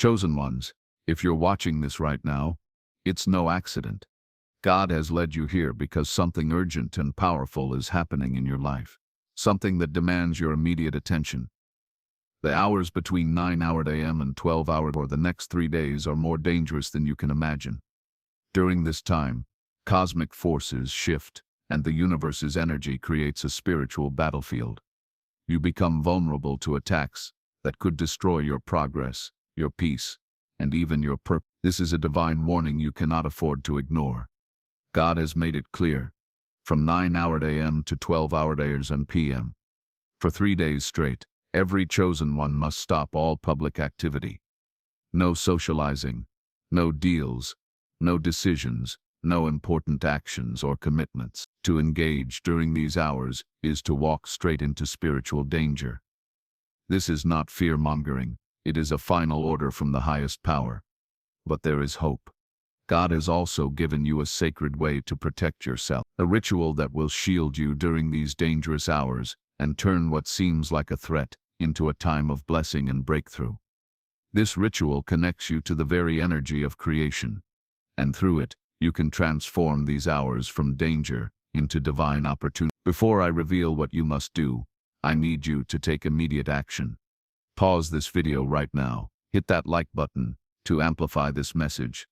Chosen ones, if you're watching this right now, it's no accident. God has led you here because something urgent and powerful is happening in your life. Something that demands your immediate attention. The hours between 9 a.m. and 12 or the next 3 days are more dangerous than you can imagine. During this time, cosmic forces shift, and the universe's energy creates a spiritual battlefield. You become vulnerable to attacks that could destroy your progress, your peace, and even your purpose. This is a divine warning you cannot afford to ignore. God has made it clear, from 9 a.m. to 12 p.m. For 3 days straight, every chosen one must stop all public activity. No socializing, no deals, no decisions, no important actions or commitments. To engage during these hours is to walk straight into spiritual danger. This is not fear-mongering, it is a final order from the highest power. But there is hope. God has also given you a sacred way to protect yourself, a ritual that will shield you during these dangerous hours and turn what seems like a threat into a time of blessing and breakthrough. This ritual connects you to the very energy of creation, and through it, you can transform these hours from danger into divine opportunity. Before I reveal what you must do, I need you to take immediate action. Pause this video right now, hit that like button to amplify this message.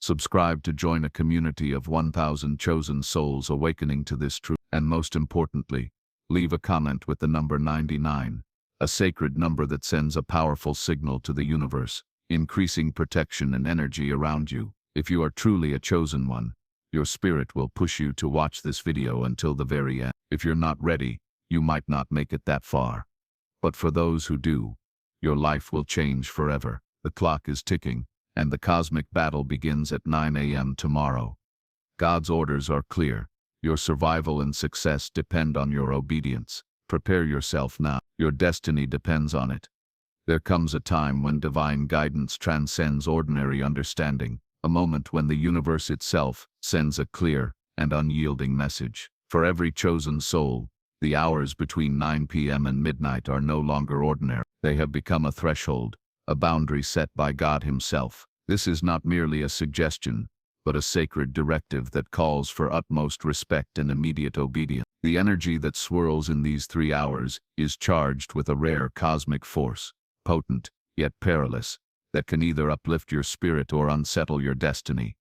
Subscribe to join a community of 1,000 chosen souls awakening to this truth. And most importantly, leave a comment with the number 99, a sacred number that sends a powerful signal to the universe, increasing protection and energy around you. If you are truly a chosen one, your spirit will push you to watch this video until the very end. If you're not ready, you might not make it that far. But for those who do, your life will change forever. The clock is ticking, and the cosmic battle begins at 9 a.m. tomorrow. God's orders are clear. Your survival and success depend on your obedience. Prepare yourself now. Your destiny depends on it. There comes a time when divine guidance transcends ordinary understanding, a moment when the universe itself sends a clear and unyielding message. For every chosen soul, the hours between 9 p.m. and midnight are no longer ordinary. They have become a threshold, a boundary set by God Himself. This is not merely a suggestion, but a sacred directive that calls for utmost respect and immediate obedience. The energy that swirls in these 3 hours is charged with a rare cosmic force, potent yet perilous, that can either uplift your spirit or unsettle your destiny.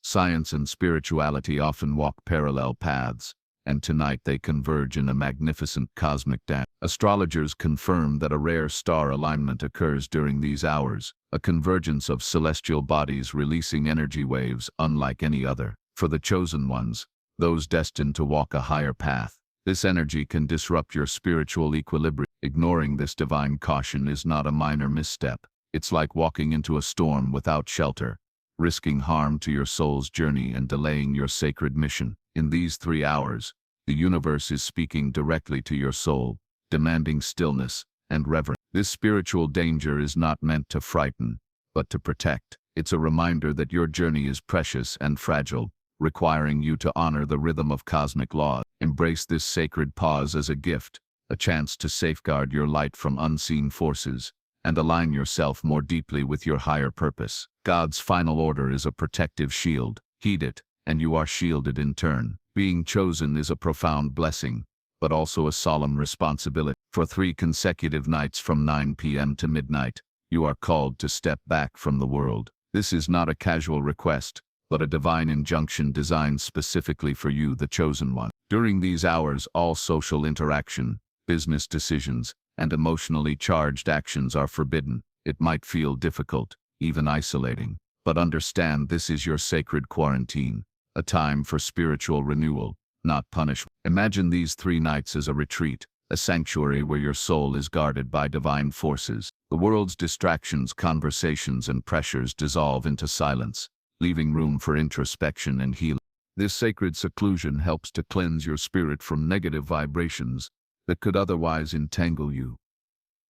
Science and spirituality often walk parallel paths, and tonight they converge in a magnificent cosmic dance. Astrologers confirm that a rare star alignment occurs during these hours, a convergence of celestial bodies releasing energy waves unlike any other. For the chosen ones, those destined to walk a higher path, this energy can disrupt your spiritual equilibrium. Ignoring this divine caution is not a minor misstep. It's like walking into a storm without shelter, risking harm to your soul's journey and delaying your sacred mission. In these 3 hours, the universe is speaking directly to your soul, demanding stillness and reverence. This spiritual danger is not meant to frighten, but to protect. It's a reminder that your journey is precious and fragile, requiring you to honor the rhythm of cosmic law. Embrace this sacred pause as a gift, a chance to safeguard your light from unseen forces, and align yourself more deeply with your higher purpose. God's final order is a protective shield. Heed it, and you are shielded in turn. Being chosen is a profound blessing, but also a solemn responsibility. For 3 consecutive nights from 9 p.m. to midnight, you are called to step back from the world. This is not a casual request, but a divine injunction designed specifically for you, the chosen one. During these hours, all social interaction, business decisions, and emotionally charged actions are forbidden. It might feel difficult, even isolating, but understand this is your sacred quarantine, a time for spiritual renewal, not punishment. Imagine these 3 nights as a retreat, a sanctuary where your soul is guarded by divine forces. The world's distractions, conversations, and pressures dissolve into silence, leaving room for introspection and healing. This sacred seclusion helps to cleanse your spirit from negative vibrations that could otherwise entangle you.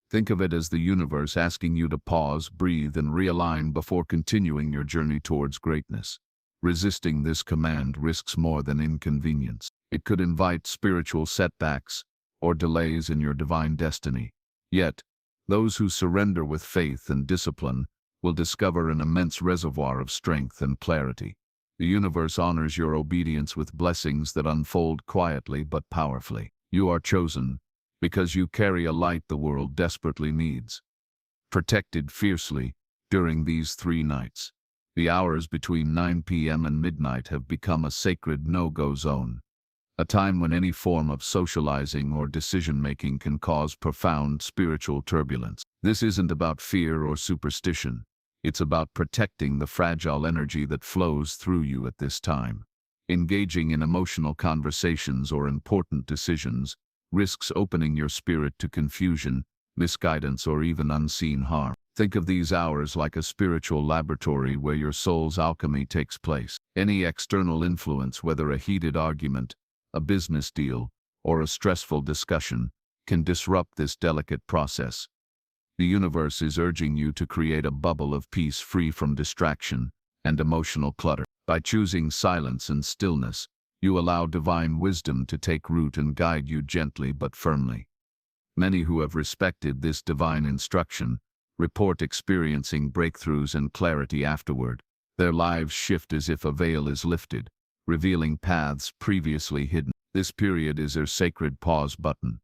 Think of it as the universe asking you to pause, breathe, and realign before continuing your journey towards greatness. Resisting this command risks more than inconvenience. It could invite spiritual setbacks or delays in your divine destiny. Yet, those who surrender with faith and discipline will discover an immense reservoir of strength and clarity. The universe honors your obedience with blessings that unfold quietly but powerfully. You are chosen because you carry a light the world desperately needs. Protected fiercely during these 3 nights. The hours between 9 p.m. and midnight have become a sacred no-go zone, a time when any form of socializing or decision-making can cause profound spiritual turbulence. This isn't about fear or superstition. It's about protecting the fragile energy that flows through you at this time. Engaging in emotional conversations or important decisions risks opening your spirit to confusion, misguidance, or even unseen harm. Think of these hours like a spiritual laboratory where your soul's alchemy takes place. Any external influence, whether a heated argument, a business deal, or a stressful discussion, can disrupt this delicate process. The universe is urging you to create a bubble of peace free from distraction and emotional clutter. By choosing silence and stillness, you allow divine wisdom to take root and guide you gently but firmly. Many who have respected this divine instruction report experiencing breakthroughs and clarity afterward. Their lives shift as if a veil is lifted, revealing paths previously hidden. This period is a sacred pause button,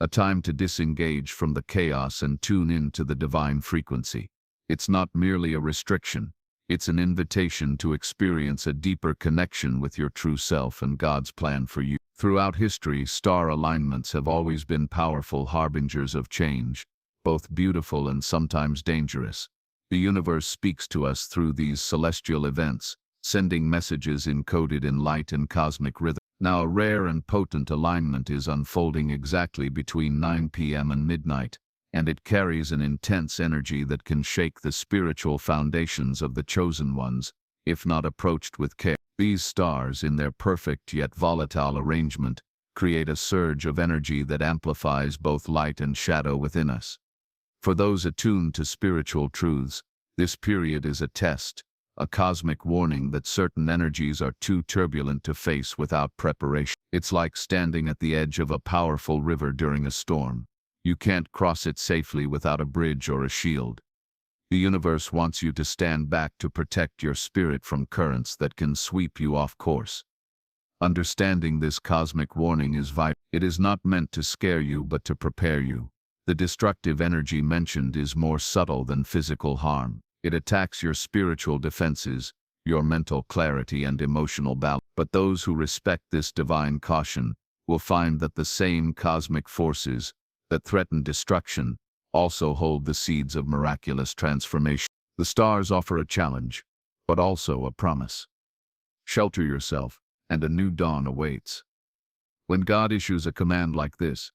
a time to disengage from the chaos and tune into the divine frequency. It's not merely a restriction. It's an invitation to experience a deeper connection with your true self and God's plan for you. Throughout history, star alignments have always been powerful harbingers of change, both beautiful and sometimes dangerous. The universe speaks to us through these celestial events, sending messages encoded in light and cosmic rhythm. Now, a rare and potent alignment is unfolding exactly between 9 p.m. and midnight, and it carries an intense energy that can shake the spiritual foundations of the chosen ones, if not approached with care. These stars, in their perfect yet volatile arrangement, create a surge of energy that amplifies both light and shadow within us. For those attuned to spiritual truths, this period is a test, a cosmic warning that certain energies are too turbulent to face without preparation. It's like standing at the edge of a powerful river during a storm. You can't cross it safely without a bridge or a shield. The universe wants you to stand back to protect your spirit from currents that can sweep you off course. Understanding this cosmic warning is vital. It is not meant to scare you but to prepare you. The destructive energy mentioned is more subtle than physical harm. It attacks your spiritual defenses, your mental clarity and emotional balance. But those who respect this divine caution will find that the same cosmic forces that threaten destruction also hold the seeds of miraculous transformation. The stars offer a challenge, but also a promise. Shelter yourself, and a new dawn awaits. When God issues a command like this,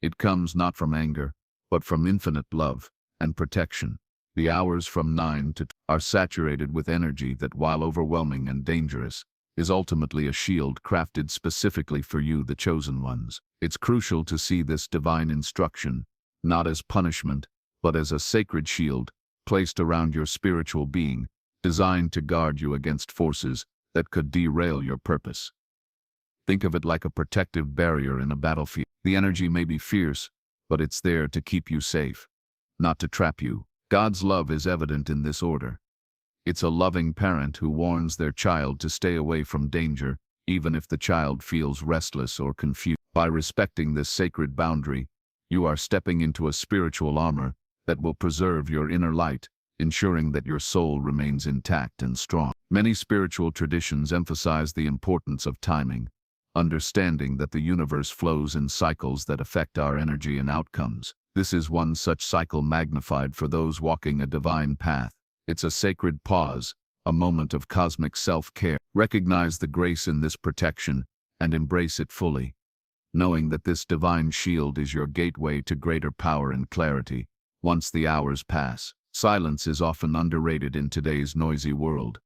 it comes not from anger, but from infinite love and protection. The hours from 9 to 2 are saturated with energy that, while overwhelming and dangerous, is ultimately a shield crafted specifically for you, the chosen ones. It's crucial to see this divine instruction not as punishment, but as a sacred shield placed around your spiritual being, designed to guard you against forces that could derail your purpose. Think of it like a protective barrier in a battlefield. The energy may be fierce, but it's there to keep you safe, not to trap you. God's love is evident in this order. It's a loving parent who warns their child to stay away from danger, even if the child feels restless or confused. By respecting this sacred boundary, you are stepping into a spiritual armor that will preserve your inner light, ensuring that your soul remains intact and strong. Many spiritual traditions emphasize the importance of timing, understanding that the universe flows in cycles that affect our energy and outcomes. This is one such cycle, magnified for those walking a divine path. It's a sacred pause, a moment of cosmic self-care. Recognize the grace in this protection and embrace it fully, knowing that this divine shield is your gateway to greater power and clarity. Once the hours pass, silence is often underrated in today's noisy world.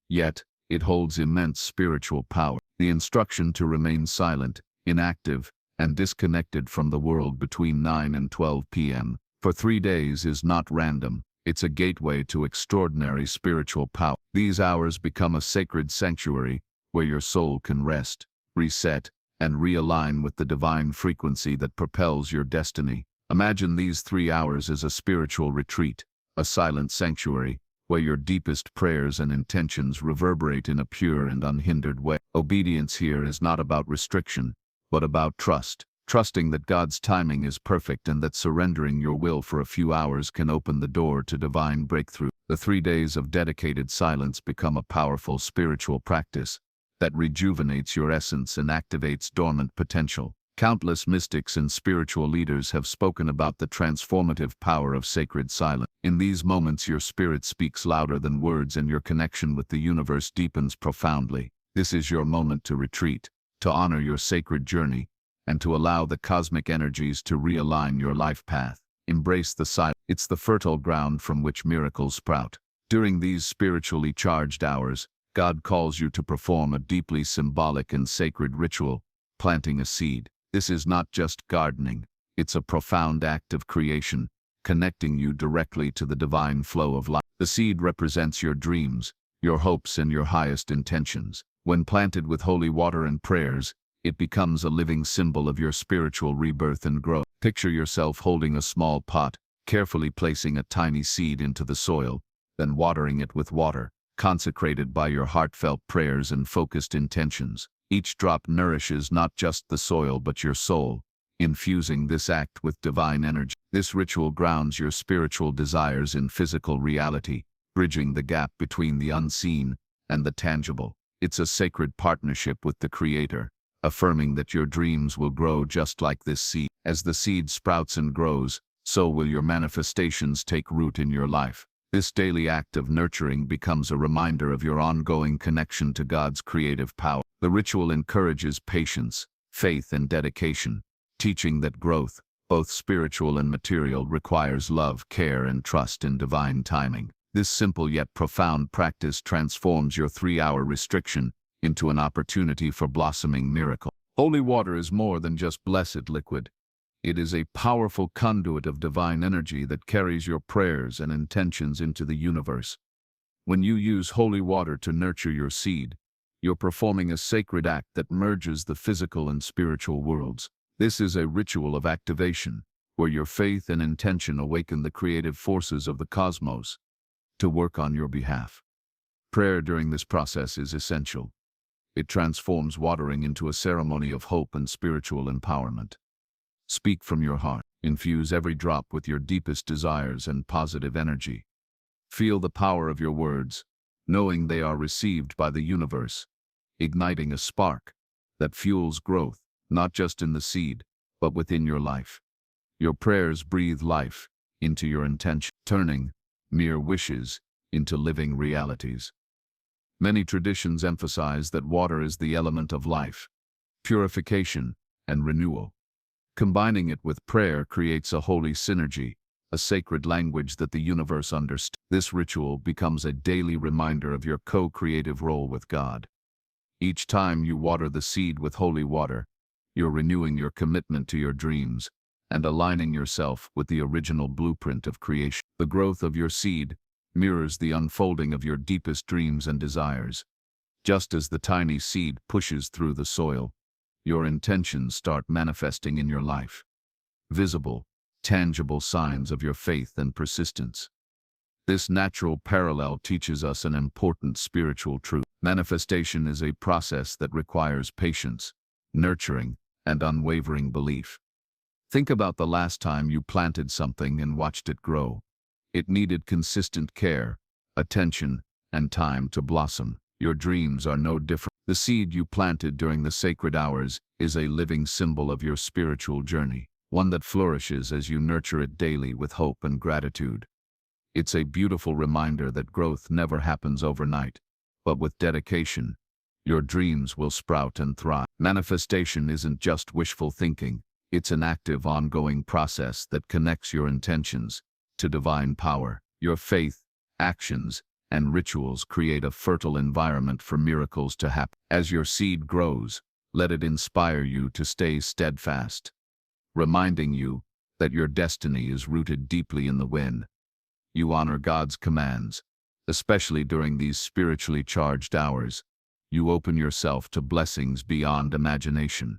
Yet, it holds immense spiritual power. The instruction to remain silent, inactive, and disconnected from the world between 9 and 12 p.m. for 3 days is not random. It's a gateway to extraordinary spiritual power. These hours become a sacred sanctuary where your soul can rest, reset, and realign with the divine frequency that propels your destiny. Imagine these 3 hours as a spiritual retreat, a silent sanctuary where your deepest prayers and intentions reverberate in a pure and unhindered way. Obedience here is not about restriction, but about trust. Trusting that God's timing is perfect and that surrendering your will for a few hours can open the door to divine breakthrough. The 3 days of dedicated silence become a powerful spiritual practice that rejuvenates your essence and activates dormant potential. Countless mystics and spiritual leaders have spoken about the transformative power of sacred silence. In these moments, your spirit speaks louder than words and your connection with the universe deepens profoundly. This is your moment to retreat, to honor your sacred journey, and to allow the cosmic energies to realign your life path. Embrace the silence. It's the fertile ground from which miracles sprout. During these spiritually charged hours, God calls you to perform a deeply symbolic and sacred ritual, planting a seed. This is not just gardening, it's a profound act of creation, connecting you directly to the divine flow of life. The seed represents your dreams, your hopes, and your highest intentions. When planted with holy water and prayers, it becomes a living symbol of your spiritual rebirth and growth. Picture yourself holding a small pot, carefully placing a tiny seed into the soil, then watering it with water, consecrated by your heartfelt prayers and focused intentions. Each drop nourishes not just the soil but your soul, infusing this act with divine energy. This ritual grounds your spiritual desires in physical reality, bridging the gap between the unseen and the tangible. It's a sacred partnership with the Creator, affirming that your dreams will grow just like this seed. As the seed sprouts and grows, so will your manifestations take root in your life. This daily act of nurturing becomes a reminder of your ongoing connection to God's creative power. The ritual encourages patience, faith, and dedication, teaching that growth, both spiritual and material, requires love, care, and trust in divine timing. This simple yet profound practice transforms your 3-hour restriction into an opportunity for blossoming miracle. Holy water is more than just blessed liquid. It is a powerful conduit of divine energy that carries your prayers and intentions into the universe. When you use holy water to nurture your seed, you're performing a sacred act that merges the physical and spiritual worlds. This is a ritual of activation, where your faith and intention awaken the creative forces of the cosmos to work on your behalf. Prayer during this process is essential. It transforms watering into a ceremony of hope and spiritual empowerment. Speak from your heart. Infuse every drop with your deepest desires and positive energy. Feel the power of your words, knowing they are received by the universe, igniting a spark that fuels growth, not just in the seed, but within your life. Your prayers breathe life into your intention, turning mere wishes into living realities. Many traditions emphasize that water is the element of life, purification, and renewal. Combining it with prayer creates a holy synergy, a sacred language that the universe understands. This ritual becomes a daily reminder of your co-creative role with God. Each time you water the seed with holy water, you're renewing your commitment to your dreams and aligning yourself with the original blueprint of creation. The growth of your seed mirrors the unfolding of your deepest dreams and desires. Just as the tiny seed pushes through the soil, your intentions start manifesting in your life. Visible, tangible signs of your faith and persistence. This natural parallel teaches us an important spiritual truth. Manifestation is a process that requires patience, nurturing, and unwavering belief. Think about the last time you planted something and watched it grow. It needed consistent care, attention, and time to blossom. Your dreams are no different. The seed you planted during the sacred hours is a living symbol of your spiritual journey, one that flourishes as you nurture it daily with hope and gratitude. It's a beautiful reminder that growth never happens overnight, but with dedication, your dreams will sprout and thrive. Manifestation isn't just wishful thinking, it's an active, ongoing process that connects your intentions to divine power. Your faith, actions, and rituals create a fertile environment for miracles to happen. As your seed grows, let it inspire you to stay steadfast, reminding you that your destiny is rooted deeply in the wind. You honor God's commands, especially during these spiritually charged hours. You open yourself to blessings beyond imagination.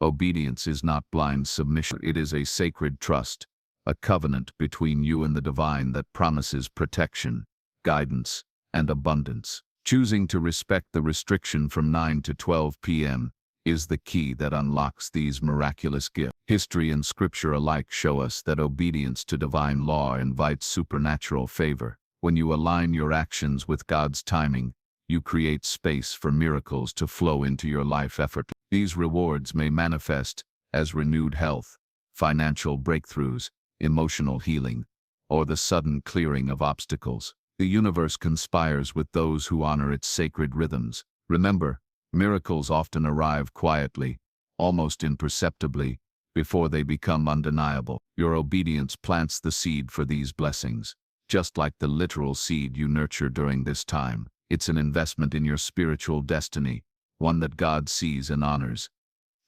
Obedience is not blind submission. It is a sacred trust, a covenant between you and the divine that promises protection, guidance, and abundance. Choosing to respect the restriction from 9 to 12 p.m. is the key that unlocks these miraculous gifts. History and scripture alike show us that obedience to divine law invites supernatural favor. When you align your actions with God's timing, you create space for miracles to flow into your life effortlessly. These rewards may manifest as renewed health, financial breakthroughs, emotional healing, or the sudden clearing of obstacles. The universe conspires with those who honor its sacred rhythms. Remember, miracles often arrive quietly, almost imperceptibly, before they become undeniable. Your obedience plants the seed for these blessings. Just like the literal seed you nurture during this time, it's an investment in your spiritual destiny, one that God sees and honors.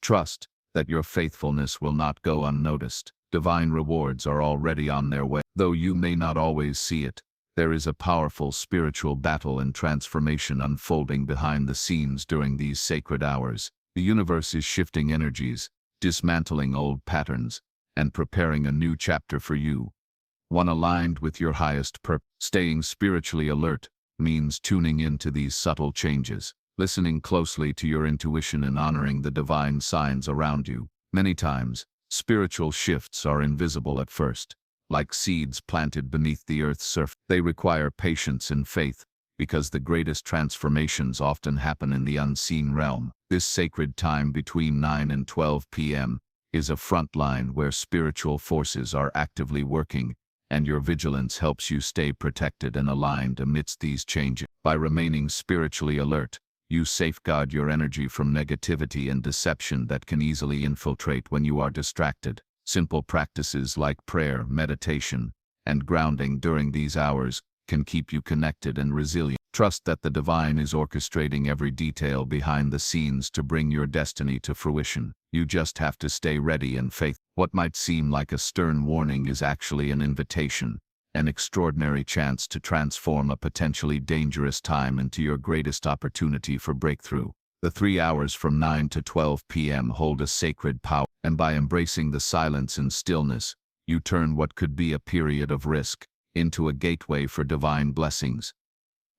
Trust that your faithfulness will not go unnoticed. Divine rewards are already on their way. Though you may not always see it, there is a powerful spiritual battle and transformation unfolding behind the scenes during these sacred hours. The universe is shifting energies, dismantling old patterns, and preparing a new chapter for you, one aligned with your highest purpose. Staying spiritually alert means tuning into these subtle changes, listening closely to your intuition and honoring the divine signs around you. Many times, spiritual shifts are invisible at first, like seeds planted beneath the earth's surface. They require patience and faith, because the greatest transformations often happen in the unseen realm. This sacred time between 9 and 12 p.m. is a front line where spiritual forces are actively working, and your vigilance helps you stay protected and aligned amidst these changes. By remaining spiritually alert, you safeguard your energy from negativity and deception that can easily infiltrate when you are distracted. Simple practices like prayer, meditation, and grounding during these hours can keep you connected and resilient. Trust that the divine is orchestrating every detail behind the scenes to bring your destiny to fruition. You just have to stay ready and faithful. What might seem like a stern warning is actually an invitation, an extraordinary chance to transform a potentially dangerous time into your greatest opportunity for breakthrough. The 3 hours from 9 to 12 p.m. hold a sacred power, and by embracing the silence and stillness, you turn what could be a period of risk into a gateway for divine blessings.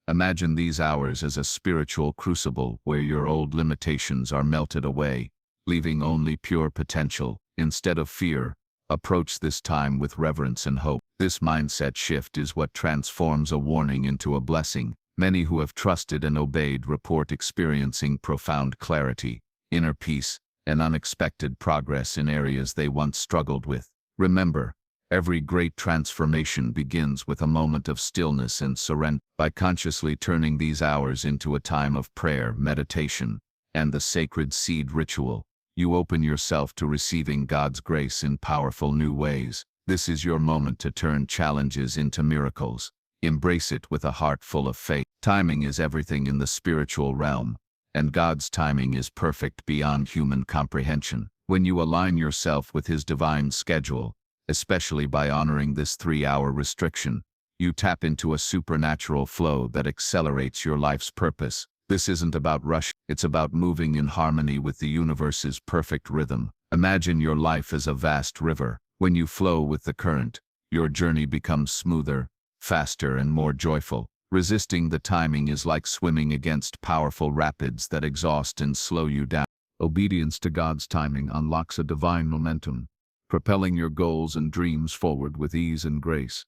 Imagine these hours as a spiritual crucible where your old limitations are melted away, leaving only pure potential. Instead of fear, approach this time with reverence and hope. This mindset shift is what transforms a warning into a blessing. Many who have trusted and obeyed report experiencing profound clarity, inner peace, and unexpected progress in areas they once struggled with. Remember, every great transformation begins with a moment of stillness and surrender. By consciously turning these hours into a time of prayer, meditation, and the sacred seed ritual, you open yourself to receiving God's grace in powerful new ways. This is your moment to turn challenges into miracles. Embrace it with a heart full of faith. Timing is everything in the spiritual realm, and God's timing is perfect beyond human comprehension. When you align yourself with His divine schedule, especially by honoring this 3-hour restriction, you tap into a supernatural flow that accelerates your life's purpose. This isn't about rush, it's about moving in harmony with the universe's perfect rhythm. Imagine your life as a vast river. When you flow with the current, your journey becomes smoother, faster, and more joyful. Resisting the timing is like swimming against powerful rapids that exhaust and slow you down. Obedience to God's timing unlocks a divine momentum, propelling your goals and dreams forward with ease and grace.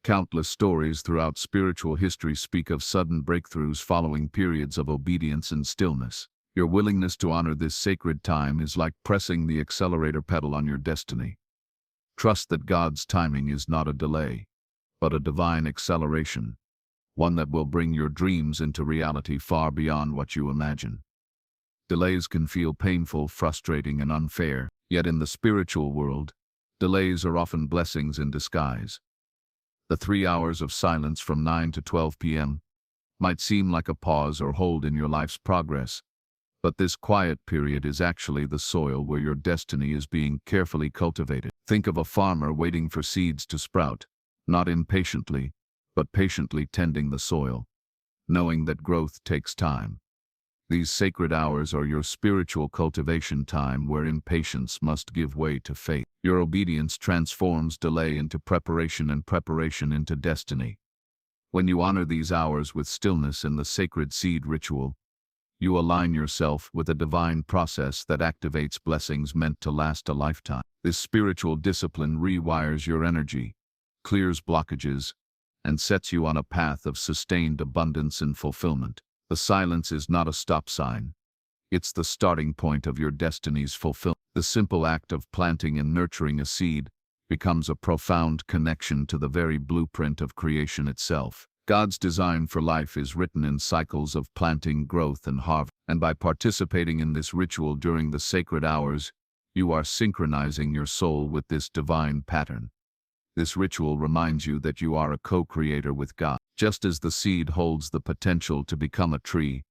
Countless stories throughout spiritual history speak of sudden breakthroughs following periods of obedience and stillness. Your willingness to honor this sacred time is like pressing the accelerator pedal on your destiny. Trust that God's timing is not a delay, but a divine acceleration, one that will bring your dreams into reality far beyond what you imagine. Delays can feel painful, frustrating, and unfair, yet in the spiritual world, delays are often blessings in disguise. The 3 hours of silence from 9 to 12 p.m. might seem like a pause or hold in your life's progress, but this quiet period is actually the soil where your destiny is being carefully cultivated. Think of a farmer waiting for seeds to sprout, not impatiently, but patiently tending the soil, knowing that growth takes time. These sacred hours are your spiritual cultivation time where impatience must give way to faith. Your obedience transforms delay into preparation and preparation into destiny. When you honor these hours with stillness in the sacred seed ritual, you align yourself with a divine process that activates blessings meant to last a lifetime. This spiritual discipline rewires your energy, clears blockages, and sets you on a path of sustained abundance and fulfillment. The silence is not a stop sign. It's the starting point of your destiny's fulfillment. The simple act of planting and nurturing a seed becomes a profound connection to the very blueprint of creation itself. God's design for life is written in cycles of planting, growth, and harvest. And by participating in this ritual during the sacred hours, you are synchronizing your soul with this divine pattern. This ritual reminds you that you are a co-creator with God. Just as the seed holds the potential to become a tree,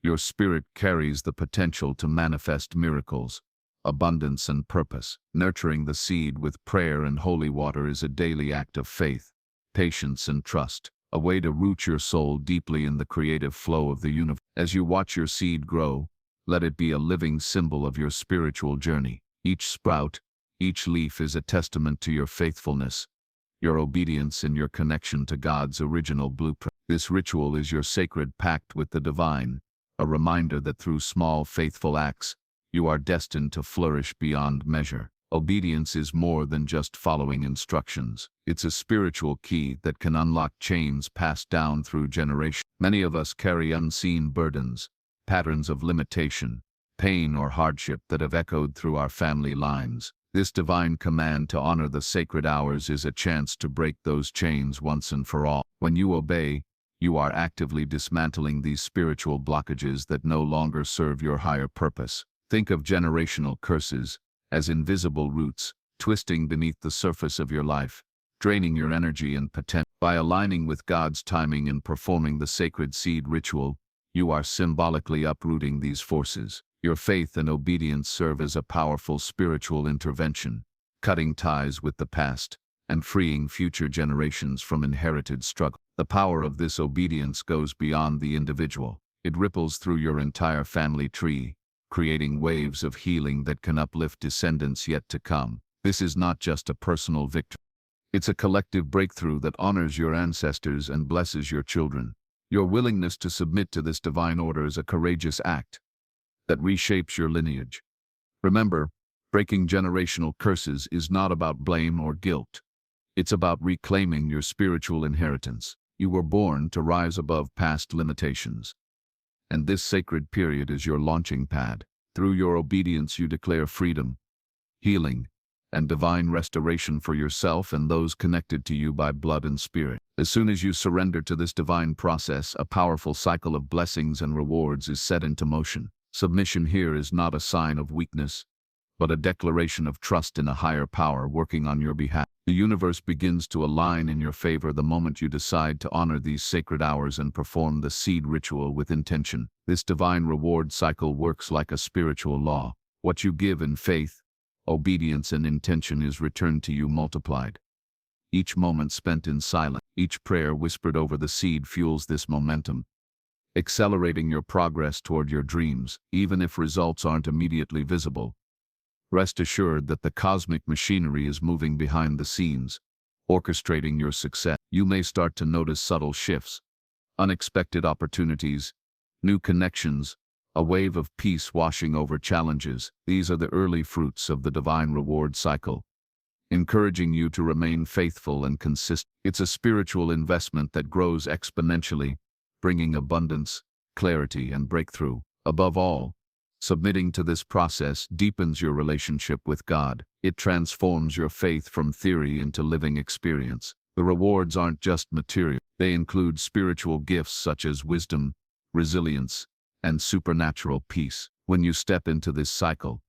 your spirit carries the potential to manifest miracles, abundance, and purpose. Nurturing the seed with prayer and holy water is a daily act of faith, patience, and trust, a way to root your soul deeply in the creative flow of the universe. As you watch your seed grow, let it be a living symbol of your spiritual journey. Each sprout, each leaf is a testament to your faithfulness, your obedience, and your connection to God's original blueprint. This ritual is your sacred pact with the divine, a reminder that through small, faithful acts, you are destined to flourish beyond measure. Obedience is more than just following instructions. It's a spiritual key that can unlock chains passed down through generations. Many of us carry unseen burdens, patterns of limitation, pain, or hardship that have echoed through our family lines. This divine command to honor the sacred hours is a chance to break those chains once and for all. When you obey, you are actively dismantling these spiritual blockages that no longer serve your higher purpose. Think of generational curses as invisible roots twisting beneath the surface of your life, draining your energy and potential. By aligning with God's timing and performing the sacred seed ritual, you are symbolically uprooting these forces. Your faith and obedience serve as a powerful spiritual intervention, cutting ties with the past and freeing future generations from inherited struggle. The power of this obedience goes beyond the individual. It ripples through your entire family tree, creating waves of healing that can uplift descendants yet to come. This is not just a personal victory. It's a collective breakthrough that honors your ancestors and blesses your children. Your willingness to submit to this divine order is a courageous act that reshapes your lineage. Remember, breaking generational curses is not about blame or guilt. It's about reclaiming your spiritual inheritance. You were born to rise above past limitations, and this sacred period is your launching pad. Through your obedience, you declare freedom, healing, and divine restoration for yourself and those connected to you by blood and spirit. As soon as you surrender to this divine process, a powerful cycle of blessings and rewards is set into motion. Submission here is not a sign of weakness, but a declaration of trust in a higher power working on your behalf. The universe begins to align in your favor the moment you decide to honor these sacred hours and perform the seed ritual with intention. This divine reward cycle works like a spiritual law. What you give in faith, obedience, and intention is returned to you multiplied. Each moment spent in silence, each prayer whispered over the seed fuels this momentum, accelerating your progress toward your dreams, even if results aren't immediately visible. Rest assured that the cosmic machinery is moving behind the scenes, orchestrating your success. You may start to notice subtle shifts, unexpected opportunities, new connections, a wave of peace washing over challenges. These are the early fruits of the divine reward cycle, encouraging you to remain faithful and consistent. It's a spiritual investment that grows exponentially, bringing abundance, clarity, and breakthrough. Above all, submitting to this process deepens your relationship with God. It transforms your faith from theory into living experience. The rewards aren't just material. They include spiritual gifts such as wisdom, resilience, and supernatural peace. When you step into this cycle,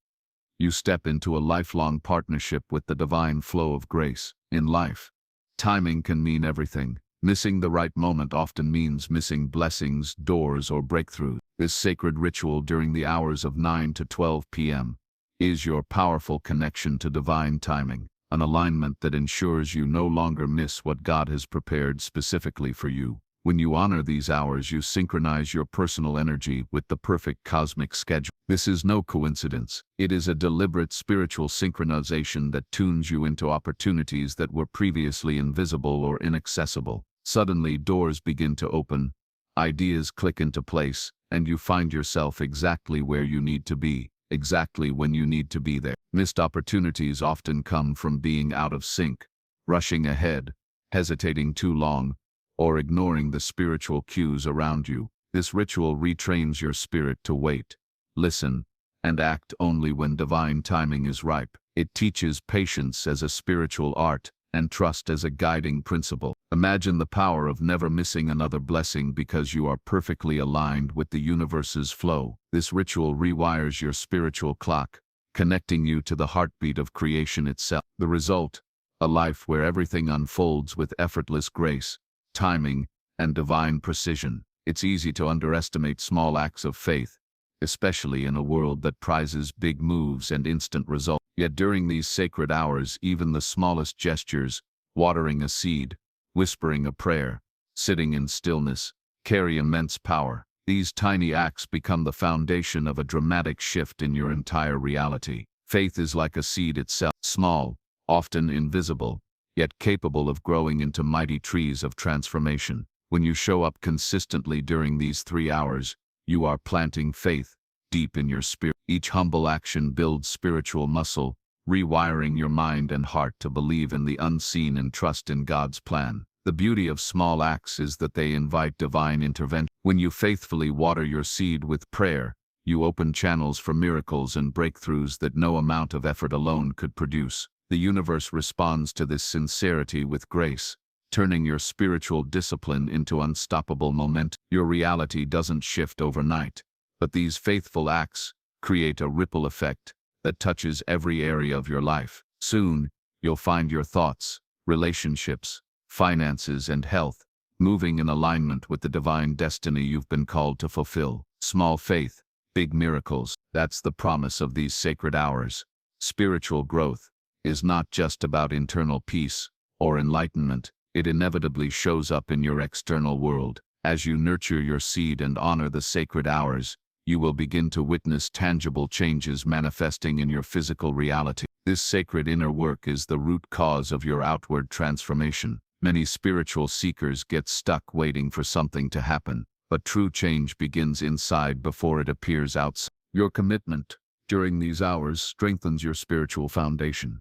you step into a lifelong partnership with the divine flow of grace. In life, timing can mean everything. Missing the right moment often means missing blessings, doors, or breakthroughs. This sacred ritual during the hours of 9 to 12 p.m. is your powerful connection to divine timing, an alignment that ensures you no longer miss what God has prepared specifically for you. When you honor these hours, you synchronize your personal energy with the perfect cosmic schedule. This is no coincidence. It is a deliberate spiritual synchronization that tunes you into opportunities that were previously invisible or inaccessible. Suddenly, doors begin to open, ideas click into place, and you find yourself exactly where you need to be, exactly when you need to be there. Missed opportunities often come from being out of sync, rushing ahead, hesitating too long, or ignoring the spiritual cues around you. This ritual retrains your spirit to wait, listen, and act only when divine timing is ripe. It teaches patience as a spiritual art and trust as a guiding principle. Imagine the power of never missing another blessing because you are perfectly aligned with the universe's flow. This ritual rewires your spiritual clock, connecting you to the heartbeat of creation itself. The result, a life where everything unfolds with effortless grace, timing, and divine precision. It's easy to underestimate small acts of faith, especially in a world that prizes big moves and instant results. Yet during these sacred hours, even the smallest gestures, watering a seed, whispering a prayer, sitting in stillness, carry immense power. These tiny acts become the foundation of a dramatic shift in your entire reality. Faith is like a seed itself, small, often invisible, yet capable of growing into mighty trees of transformation. When you show up consistently during these 3 hours, you are planting faith deep in your spirit. Each humble action builds spiritual muscle, rewiring your mind and heart to believe in the unseen and trust in God's plan. The beauty of small acts is that they invite divine intervention. When you faithfully water your seed with prayer, you open channels for miracles and breakthroughs that no amount of effort alone could produce. The universe responds to this sincerity with grace, turning your spiritual discipline into unstoppable momentum. Your reality doesn't shift overnight, but these faithful acts create a ripple effect that touches every area of your life. Soon, you'll find your thoughts, relationships, finances, and health moving in alignment with the divine destiny you've been called to fulfill. Small faith, big miracles. That's the promise of these sacred hours. Spiritual growth is not just about internal peace or enlightenment. It inevitably shows up in your external world. As you nurture your seed and honor the sacred hours, you will begin to witness tangible changes manifesting in your physical reality. This sacred inner work is the root cause of your outward transformation. Many spiritual seekers get stuck waiting for something to happen, but true change begins inside before it appears outside. Your commitment during these hours strengthens your spiritual foundation,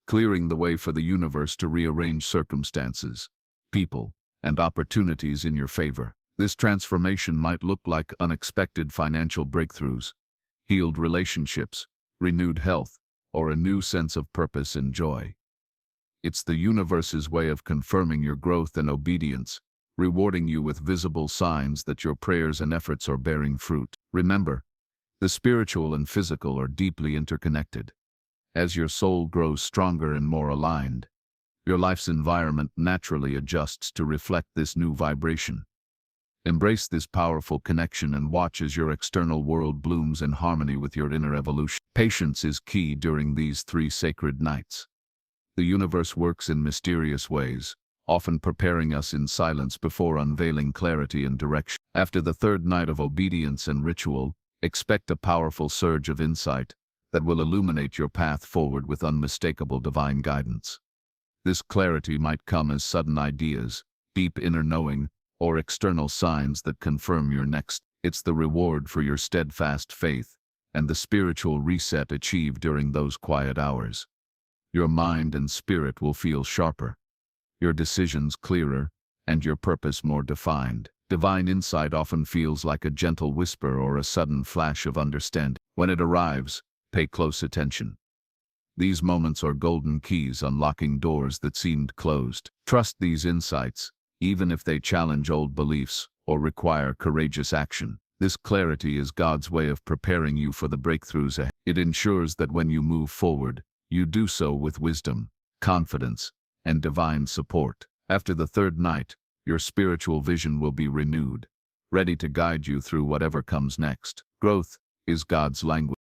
clearing the way for the universe to rearrange circumstances, people, and opportunities in your favor. This transformation might look like unexpected financial breakthroughs, healed relationships, renewed health, or a new sense of purpose and joy. It's the universe's way of confirming your growth and obedience, rewarding you with visible signs that your prayers and efforts are bearing fruit. Remember, the spiritual and physical are deeply interconnected. As your soul grows stronger and more aligned, your life's environment naturally adjusts to reflect this new vibration. Embrace this powerful connection and watch as your external world blooms in harmony with your inner evolution. Patience is key during these 3 sacred nights. The universe works in mysterious ways, often preparing us in silence before unveiling clarity and direction. After the 3rd night of obedience and ritual, expect a powerful surge of insight that will illuminate your path forward with unmistakable divine guidance. This clarity might come as sudden ideas, deep inner knowing, or external signs that confirm your next. It's the reward for your steadfast faith and the spiritual reset achieved during those quiet hours. Your mind and spirit will feel sharper, your decisions clearer, and your purpose more defined. Divine insight often feels like a gentle whisper or a sudden flash of understanding. When it arrives, pay close attention. These moments are golden keys unlocking doors that seemed closed. Trust these insights, even if they challenge old beliefs or require courageous action. This clarity is God's way of preparing you for the breakthroughs ahead. It ensures that when you move forward, you do so with wisdom, confidence, and divine support. After the 3rd night, your spiritual vision will be renewed, ready to guide you through whatever comes next. Growth is God's language.